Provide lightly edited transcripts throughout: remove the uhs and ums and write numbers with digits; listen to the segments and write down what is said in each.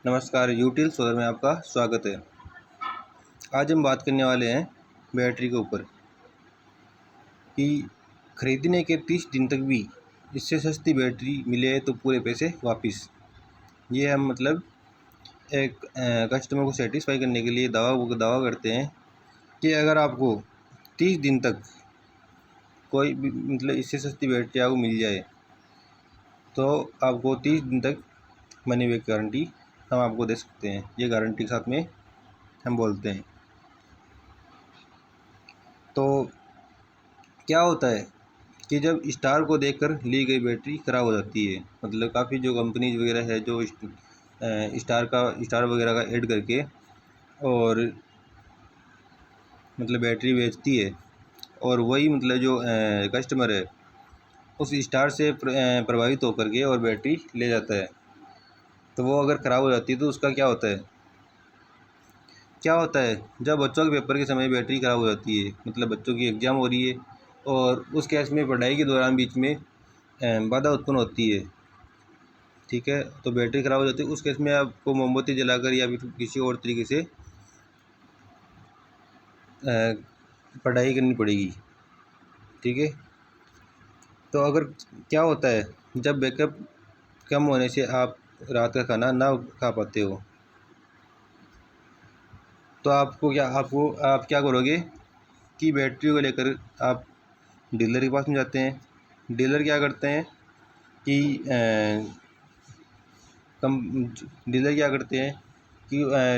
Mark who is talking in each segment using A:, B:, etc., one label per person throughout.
A: नमस्कार, यूटिल सोलर में आपका स्वागत है। आज हम बात करने वाले हैं बैटरी के ऊपर कि ख़रीदने के 30 दिन तक भी इससे सस्ती बैटरी मिले तो पूरे पैसे वापस। ये हम एक कस्टमर को सेटिस्फाई करने के लिए दावा करते हैं कि अगर आपको 30 दिन तक कोई भी इससे सस्ती बैटरी आपको मिल जाए तो आपको 30 दिन तक मनी बैक गारंटी हम आपको दे सकते हैं। ये गारंटी के साथ में हम बोलते हैं। तो क्या होता है कि जब स्टार को देखकर ली गई बैटरी ख़राब हो जाती है, काफ़ी जो कंपनीज वगैरह है जो स्टार वगैरह का ऐड करके और बैटरी बेचती है, और वही जो कस्टमर है उस स्टार से प्रभावित होकर के और बैटरी ले जाता है। तो वो अगर ख़राब हो जाती है तो उसका क्या होता है जब बच्चों के पेपर के समय बैटरी ख़राब हो जाती है, बच्चों की एग्ज़ाम हो रही है और उस केस में पढ़ाई के दौरान बीच में बाधा उत्पन्न होती है, ठीक है, तो बैटरी ख़राब हो जाती है। उस केस में आपको मोमबत्ती जलाकर या फिर किसी और तरीके से पढ़ाई करनी पड़ेगी, ठीक है। तो अगर क्या होता है जब बैकअप कम होने से आप रात का खाना ना खा पाते हो तो आप क्या करोगे कि बैटरी को लेकर आप डीलर के पास में जाते हैं। डीलर क्या करते हैं कि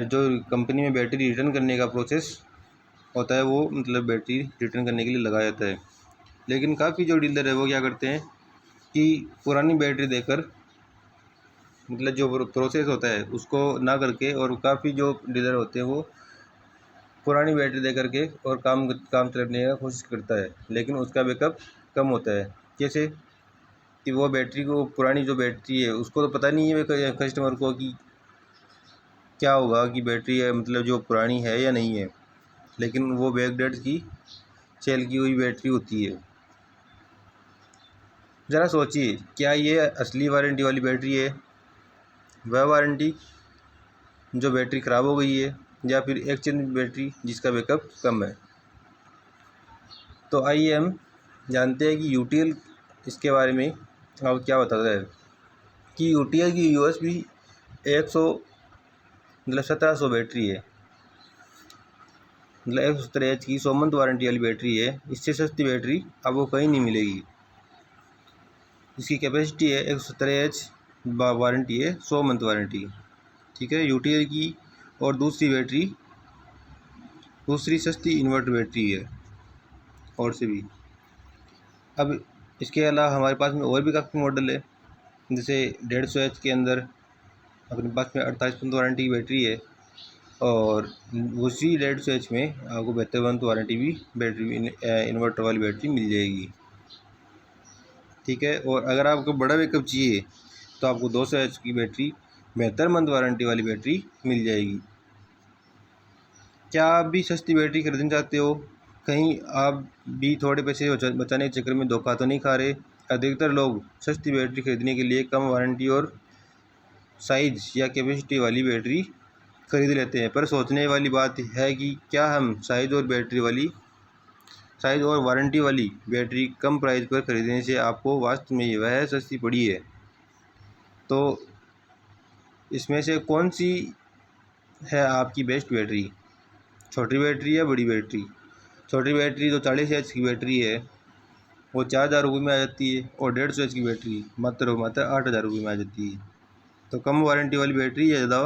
A: जो कंपनी में बैटरी रिटर्न करने का प्रोसेस होता है वो बैटरी रिटर्न करने के लिए लगाया जाता है। लेकिन काफ़ी जो डीलर है वो क्या करते हैं कि पुरानी बैटरी देकर जो प्रोसेस होता है उसको ना करके, और काफ़ी जो डीलर होते हैं वो पुरानी बैटरी दे करके और काम चलाने का कोशिश करता है, लेकिन उसका बैकअप कम होता है। जैसे कि वो बैटरी को, पुरानी जो बैटरी है उसको तो पता नहीं है कस्टमर को कि क्या होगा कि बैटरी है जो पुरानी है या नहीं है, लेकिन वो बैकडेट की सेल की हुई बैटरी होती है। ज़रा सोचिए, क्या ये असली वारंटी वाली बैटरी है, वह वारंटी जो बैटरी ख़राब हो गई है, या फिर एक्सचेंज बैटरी जिसका बैकअप कम है। तो आइए हम जानते हैं कि यूटीएल इसके बारे में अब क्या बताता है कि यूटीएल की यूएसबी 1700 बैटरी है, 170H की 100 मंथ वारंटी वाली बैटरी है। इससे सस्ती बैटरी आपको कहीं नहीं मिलेगी। इसकी कैपेसिटी है 170H, वारंटी है 100 मंथ वारंटी, ठीक है, यूटीएल की। और दूसरी सस्ती इन्वर्टर बैटरी है और से भी। अब इसके अलावा हमारे पास में और भी काफ़ी मॉडल है, जैसे 150H के अंदर अपने पास में 48 मंथ वारंटी की बैटरी है, और उसी 150H में आपको 72 मंथ वारंटी भी बैटरी इन्वर्टर वाली बैटरी मिल जाएगी, ठीक है। और अगर आपको बड़ा बैकअप चाहिए तो आपको 200H की बैटरी 72 मंथ वारंटी वाली बैटरी मिल जाएगी। क्या आप भी सस्ती बैटरी खरीदना चाहते हो? कहीं आप भी थोड़े पैसे बचाने के चक्कर में धोखा तो नहीं खा रहे? अधिकतर लोग सस्ती बैटरी खरीदने के लिए कम वारंटी और साइज़ या कैपेसिटी वाली बैटरी खरीद लेते हैं, पर सोचने वाली बात है कि क्या हम साइज़ और वारंटी वाली बैटरी कम प्राइस पर खरीदने से आपको वास्तव में वह सस्ती पड़ी है? तो इसमें से कौन सी है आपकी बेस्ट बैटरी? छोटी बैटरी या बड़ी बैटरी? छोटी बैटरी जो 40H की बैटरी है वो 4000 रुपये में आ जाती है, और 150H की बैटरी मात्र 8000 रुपये में आ जाती है। तो कम वारंटी वाली बैटरी या ज़्यादा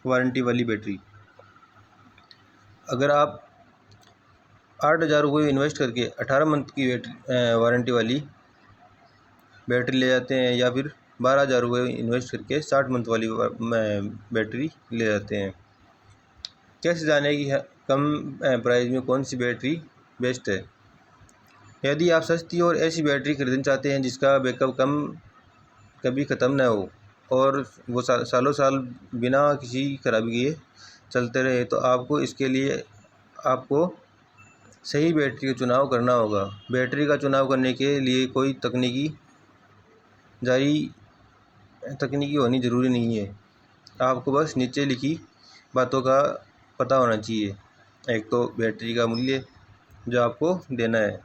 A: वारंटी वाली बैटरी? अगर आप 8000 रुपये इन्वेस्ट करके 18 मंथ की वारंटी वाली बैटरी ले जाते हैं, या फिर 12000 रुपये इन्वेस्ट करके 60 मंथ वाली बैटरी ले जाते हैं, कैसे जाने कि कम प्राइस में कौन सी बैटरी बेस्ट है? यदि आप सस्ती और ऐसी बैटरी खरीदना चाहते हैं जिसका बैकअप कभी ख़त्म ना हो और वो सालों साल बिना किसी खराबी के चलते रहे, तो आपको इसके लिए सही बैटरी का चुनाव करना होगा। बैटरी का चुनाव करने के लिए कोई तकनीकी होनी ज़रूरी नहीं है। आपको बस नीचे लिखी बातों का पता होना चाहिए। एक तो बैटरी का मूल्य जो आपको देना है,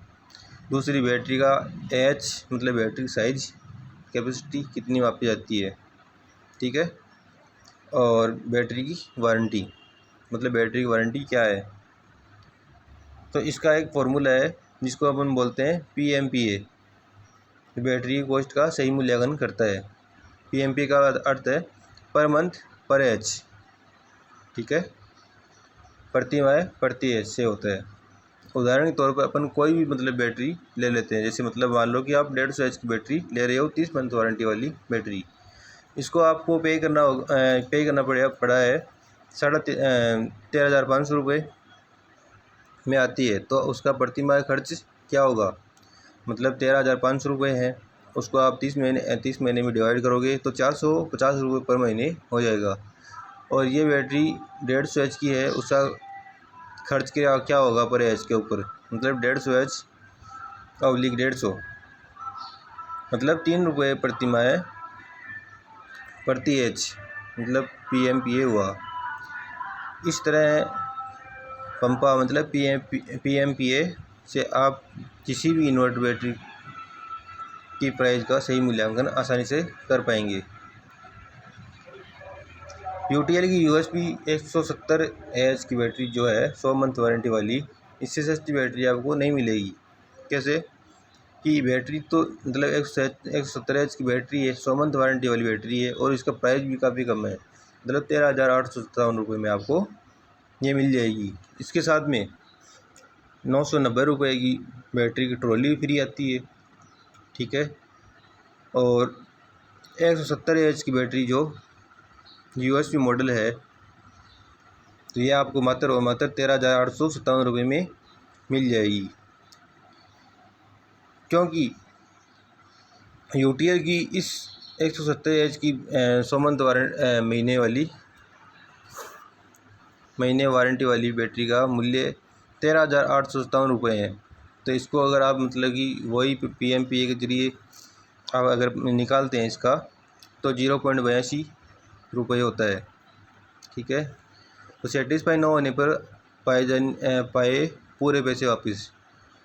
A: दूसरी बैटरी का एच मतलब बैटरी साइज, कैपेसिटी कितनी मापी जाती है, ठीक है, और बैटरी की वारंटी मतलब बैटरी की वारंटी क्या है। तो इसका एक फॉर्मूला है जिसको अपन बोलते हैं PMPA, बैटरी की कॉस्ट का सही मूल्यांकन करता है। PMPA का अर्थ है पर मंथ पर एच, ठीक है, प्रति माह प्रति एच से होता है। उदाहरण के तौर पर अपन कोई भी मतलब बैटरी ले लेते हैं, जैसे मतलब मान लो कि आप 150 एच की बैटरी ले रहे हो, 30 मंथ वारंटी वाली बैटरी। इसको आपको पे करना पड़ा है 13,500 रुपये में आती है। तो उसका प्रति माह खर्च क्या होगा, मतलब 13,500 रुपये है, उसको आप 30 महीने में डिवाइड करोगे तो 450 रुपये पर महीने हो जाएगा। और ये बैटरी 150 एच की है, उसका खर्च क्या होगा पर एच के ऊपर, मतलब 150 एच अवलिक 150, मतलब 3 रुपये प्रति माह प्रति एच, मतलब PMPA हुआ। इस तरह पंपा मतलब PMPA से आप किसी भी इन्वर्टर बैटरी की प्राइस का सही मूल्यांकन आसानी से कर पाएंगे। UTL की USB 170 एच की बैटरी जो है 100 मंथ वारंटी वाली, इससे सस्ती बैटरी आपको नहीं मिलेगी। कैसे कि बैटरी तो मतलब 170 एच की बैटरी है, 100 मंथ वारंटी वाली बैटरी है, और इसका प्राइस भी काफ़ी कम है, मतलब 13,857 रुपये में आपको ये मिल जाएगी। इसके साथ में 990 रुपये की बैटरी की ट्रॉली फ्री आती है, ठीक है, और 170 एच की बैटरी जो USB मॉडल है तो ये आपको मात्र और मात्र 13,857 रुपये में मिल जाएगी। क्योंकि UTL की इस 170 एच की 100 मंथ महीने वारंटी वाली बैटरी का मूल्य 13,857 रुपये है। तो इसको अगर आप मतलब कि वही PMPA के जरिए आप अगर निकालते हैं इसका तो 0.82 रुपये होता है, ठीक है। तो सेटिस्फाई न होने पर पाए पूरे पैसे वापस।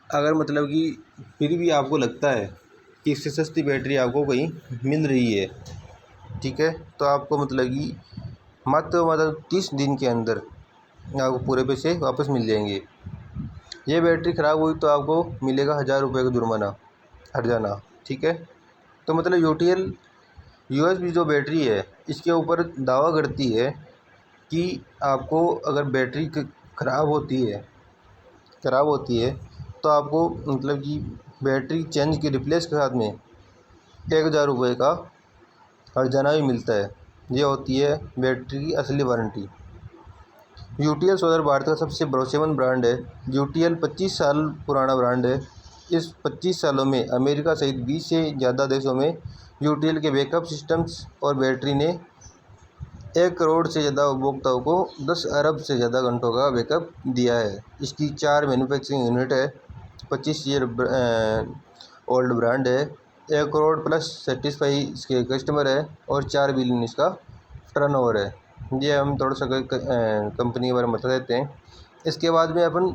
A: अगर मतलब कि फिर भी आपको लगता है कि इससे सस्ती बैटरी आपको कहीं मिल रही है, ठीक है, तो आपको मतलब कि मात्र 30 दिन के अंदर आपको पूरे पैसे वापस मिल जाएंगे। ये बैटरी ख़राब हुई तो आपको मिलेगा 1,000 रुपये का जुर्माना हर्जाना, ठीक है। तो मतलब UTL USB जो बैटरी है इसके ऊपर दावा करती है कि आपको अगर बैटरी ख़राब होती है तो आपको मतलब कि बैटरी चेंज के रिप्लेस के साथ में 1,000 रुपये का हर्जाना भी मिलता है। ये होती है बैटरी की असली वारंटी। UTL सोलर भारत का सबसे भरोसेमंद ब्रांड है। UTL 25 साल पुराना ब्रांड है। इस 25 सालों में अमेरिका सहित 20 से ज़्यादा देशों में UTL के बैकअप सिस्टम्स और बैटरी ने 1 करोड़ से ज़्यादा उपभोक्ताओं को 10 अरब से ज़्यादा घंटों का बैकअप दिया है। इसकी 4 मैन्युफैक्चरिंग यूनिट है, 25 ईयर ओल्ड ब्रांड है, 1 करोड़ प्लस सेटिस्फाई इसके कस्टमर है और 4 बिलियन इसका टर्नओवर है। ये हम थोड़ा सा कंपनी के बारे में बता देते हैं। इसके बाद में अपन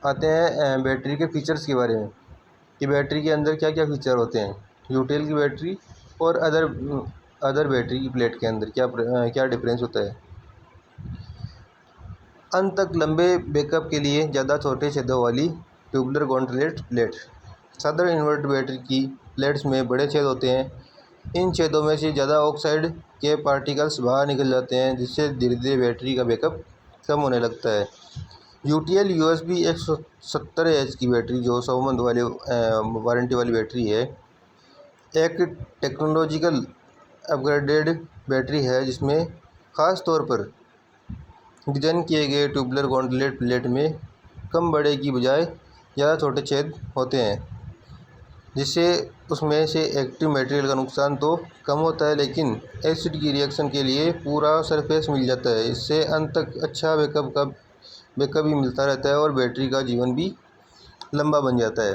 A: आते हैं बैटरी के फीचर्स के बारे में कि बैटरी के अंदर क्या क्या फीचर होते हैं। UTL की बैटरी और अदर बैटरी की प्लेट के अंदर क्या डिफरेंस होता है। अंत तक लंबे बैकअप के लिए ज़्यादा छोटे छेदों वाली ट्यूबलर गॉन्टलेट प्लेट। साधारण इन्वर्टर बैटरी की प्लेट्स में बड़े छेद होते हैं। इन छेदों में से ज़्यादा ऑक्साइड के पार्टिकल्स बाहर निकल जाते हैं, जिससे धीरे धीरे बैटरी का बैकअप कम होने लगता है। UTL USB 170 एच की बैटरी जो 100 मंथ वारंटी वाली बैटरी है, एक टेक्नोलॉजिकल अपग्रेडेड बैटरी है जिसमें ख़ास तौर पर डिज़ाइन किए गए ट्यूबलर गॉन्टलेट प्लेट में कम बड़े की बजाय ज़्यादा छोटे छेद होते हैं, जिससे उसमें से एक्टिव मटेरियल का नुकसान तो कम होता है लेकिन एसिड की रिएक्शन के लिए पूरा सरफेस मिल जाता है। इससे अंत तक अच्छा बैकअप भी मिलता रहता है और बैटरी का जीवन भी लंबा बन जाता है।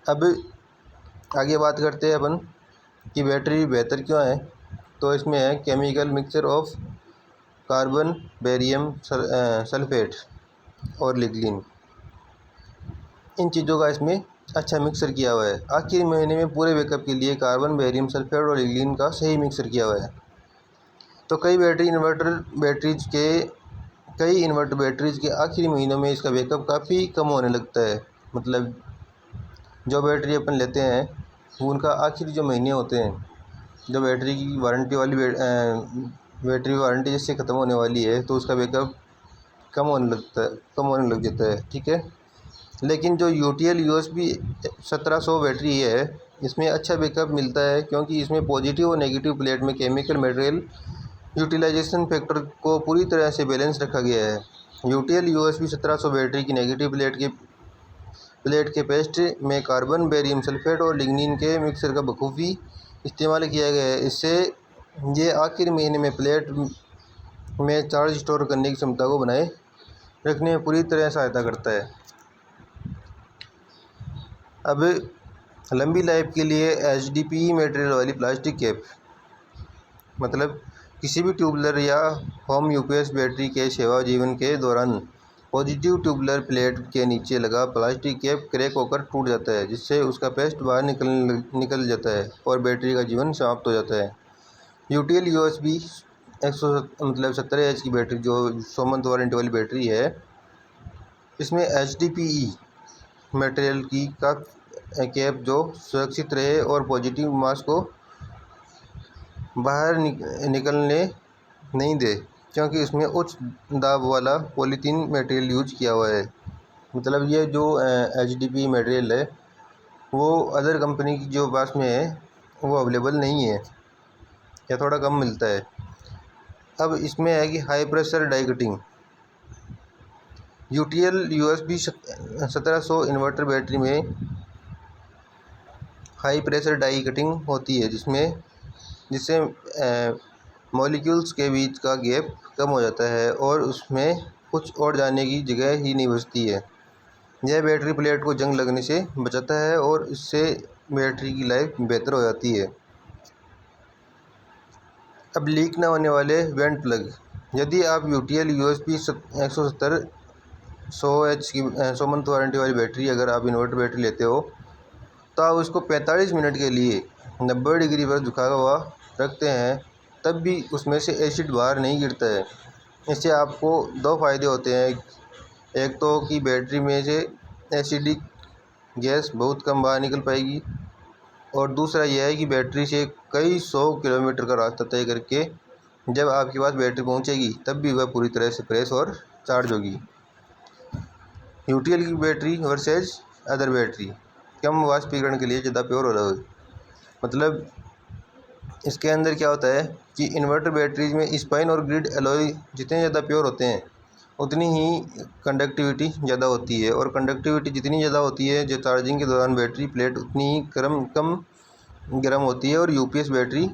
A: अब आगे बात करते हैं अपन कि बैटरी बेहतर क्यों है। तो इसमें है chemical mixture of carbon, barium sulphate और लिग्निन। इन चीज़ों का इसमें अच्छा मिक्सर किया हुआ है। आखिरी महीने में पूरे बैकअप के लिए कार्बन, बेरियम सल्फेट और लिग्निन का सही मिक्सर किया हुआ है। तो कई इन्वर्टर बैटरीज के आखिरी महीनों में इसका बैकअप काफ़ी कम होने लगता है। मतलब जो बैटरी अपन लेते हैं उनका आखिरी जो महीने होते हैं, जो बैटरी की वारंटी वाली बैटरी वारंटी जिससे ख़त्म होने वाली है, तो उसका बैकअप कम होने लग जाता है। ठीक है, लेकिन जो UTL USB 1700 बैटरी है, इसमें अच्छा बैकअप मिलता है क्योंकि इसमें पॉजिटिव और नेगेटिव प्लेट में केमिकल मटेरियल यूटिलाइजेशन फैक्टर को पूरी तरह से बैलेंस रखा गया है। UTL USB 1700 बैटरी की नेगेटिव प्लेट के पेस्ट में कार्बन, बेरियम सल्फेट और लिग्निन के मिक्सर का बखूबी इस्तेमाल किया गया है। इससे ये आखिरी महीने में प्लेट में चार्ज स्टोर करने की क्षमता को बनाए रखने में पूरी तरह सहायता करता है। अब लंबी लाइफ के लिए HDPE मटेरियल वाली प्लास्टिक कैप, मतलब किसी भी ट्यूबलर या होम UPS बैटरी के सेवा जीवन के दौरान पॉजिटिव ट्यूबलर प्लेट के नीचे लगा प्लास्टिक कैप क्रैक होकर टूट जाता है, जिससे उसका पेस्ट बाहर निकल जाता है और बैटरी का जीवन समाप्त हो जाता है। UTL USB 170H की बैटरी, जो 100 मंथ वारंटी वाली बैटरी है, इसमें HDPE मटेरियल की का कैप जो सुरक्षित रहे और पॉजिटिव मास को बाहर निकलने नहीं दे, क्योंकि इसमें उच्च दाब वाला पॉलीथीन मटेरियल यूज किया हुआ है। मतलब ये जो HDPE मटेरियल है वो अदर कंपनी की जो पास में है वो अवेलेबल नहीं है या थोड़ा कम मिलता है। अब इसमें है कि high pressure die cutting. UTL USB 1700 inverter battery में हाई प्रेशर डाई कटिंग होती है, जिससे मॉलिक्यूल्स के बीच का गैप कम हो जाता है और उसमें कुछ और जाने की जगह ही नहीं बचती है। यह बैटरी प्लेट को जंग लगने से बचाता है और इससे बैटरी की लाइफ बेहतर हो जाती है। अब लीक न होने वाले वेंट प्लग। यदि आप UTL USB 170 100H की 100 मंथ वारंटी वाली बैटरी अगर आप इन्वर्टर बैटरी लेते हो तो आप उसको 45 मिनट के लिए 90 डिग्री पर झुका हुआ रखते हैं, तब भी उसमें से एसिड बाहर नहीं गिरता है। इससे आपको दो फ़ायदे होते हैं। एक तो कि बैटरी में से एसिडिक गैस बहुत कम बाहर निकल पाएगी, और दूसरा यह है कि बैटरी से कई 100 किलोमीटर का रास्ता तय करके जब आपके पास बैटरी पहुंचेगी तब भी वह पूरी तरह से फ्रेश और चार्ज होगी। UTL की बैटरी वर्सेज अदर बैटरी कम वाष्पीकरण के लिए ज़्यादा प्योर हो रहा है। मतलब इसके अंदर क्या होता है कि इन्वर्टर बैटरीज में स्पाइन और ग्रिड एलॉय जितने ज़्यादा प्योर होते हैं उतनी ही कंडक्टिविटी ज़्यादा होती है, और कंडक्टिविटी जितनी ज़्यादा होती है जो चार्जिंग के दौरान बैटरी प्लेट उतनी ही कम गर्म होती है, और UPS बैटरी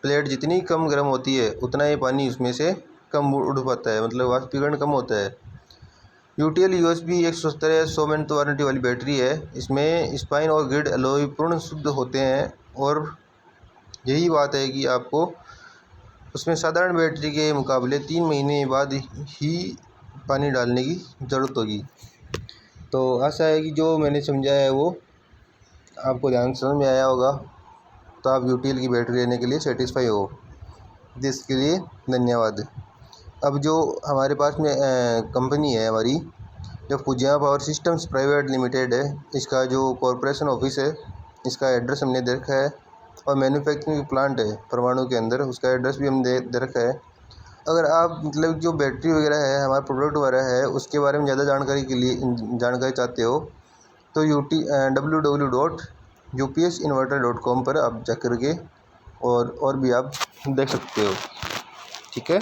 A: प्लेट जितनी कम गर्म होती है उतना ही पानी उसमें से कम उड़ पाता है, मतलब वाष्पीकरण कम होता है। UTL USB 170 100 मंथ वारंटी वाली बैटरी है। इसमें स्पाइन और ग्रिड एलॉय पूर्ण शुद्ध होते हैं, और यही बात है कि आपको उसमें साधारण बैटरी के मुकाबले 3 महीने बाद ही पानी डालने की ज़रूरत होगी। तो आशा है कि जो मैंने समझाया है वो आपको ध्यान समझ में आया होगा, तो आप UTL की बैटरी लेने के लिए सेटिस्फाई हो। जिसके लिए धन्यवाद। अब जो हमारे पास में कंपनी है हमारी, जो Fujiyama power systems private limited है, इसका जो कॉरपोरेशन ऑफिस है इसका एड्रेस हमने दे रखा है, और मैन्युफैक्चरिंग प्लांट है परमाणु के अंदर, उसका एड्रेस भी हमने दे रखा है। अगर आप मतलब जो बैटरी वगैरह है, हमारा प्रोडक्ट वगैरह है, उसके बारे में ज़्यादा जानकारी चाहते हो तो www.upsinverter.com पर आप जा कर के और भी आप देख सकते हो। ठीक है।